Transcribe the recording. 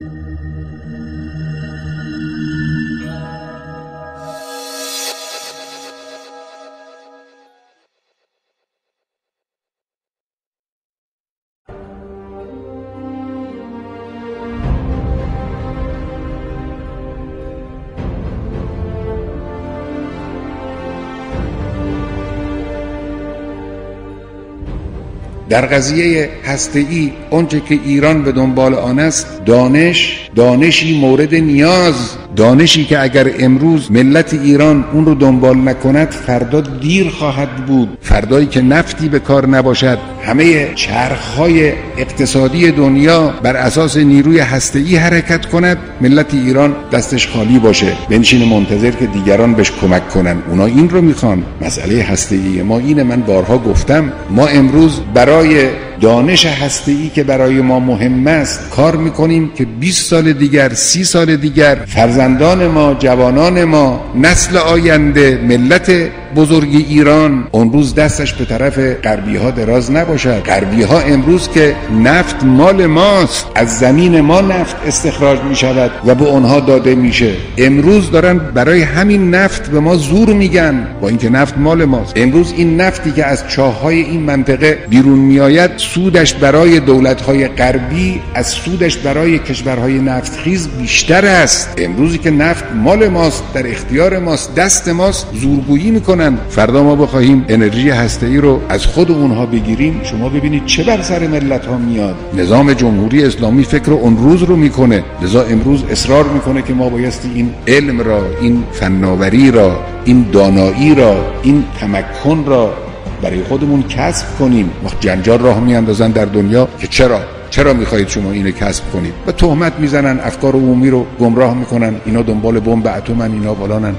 در قضیه هسته‌ای آنچه که ایران به دنبال آن است دانشی مورد نیاز، دانشی که اگر امروز ملت ایران اون رو دنبال نکند فردا دیر خواهد بود. فردایی که نفتی به کار نباشد، همه چرخهای اقتصادی دنیا بر اساس نیروی هسته‌ای حرکت کند، ملت ایران دستش خالی باشه، بنشینه منتظر که دیگران بهش کمک کنن. اونا این رو میخوان. مسئله هسته‌ای ما اینه، من بارها گفتم، ما امروز برای دانش هسته‌ای که برای ما مهم است کار میکنیم که 20 سال دیگر، 30 سال دیگر فرزندان ما، جوانان ما، نسل آینده، ملت بزرگ ایران اون روز دستش به طرف غربی ها دراز نباشد. غربی ها امروز که نفت مال ماست، از زمین ما نفت استخراج می شود و به اونها داده میشه، امروز دارن برای همین نفت به ما زور میگن، با اینکه نفت مال ماست. امروز این نفتی که از چاه‌های این منطقه بیرون میآید، سودش برای دولت‌های غربی از سودش برای کشورهای نفتخیز بیشتر است. امروزی که نفت مال ماست، در اختیار ماست، دست ماست، زورگویی میکنن. فردا ما بخواهیم انرژی هسته‌ای رو از خود اونها بگیریم، شما ببینید چه بر سر ملت ها میاد. نظام جمهوری اسلامی فکر اون روز رو میکنه، لذا امروز اصرار میکنه که ما بایستی این علم را، این فناوری را، این دانایی را، این تمکن را برای خودمون کسب کنیم. وقت جنجال راه میاندازن در دنیا که چرا میخواهید شما اینو کسب کنید و تهمت میزنن، افکار عمومی رو گمراه میکنن، اینا دنبال بمب اتمن، اینا فلانن.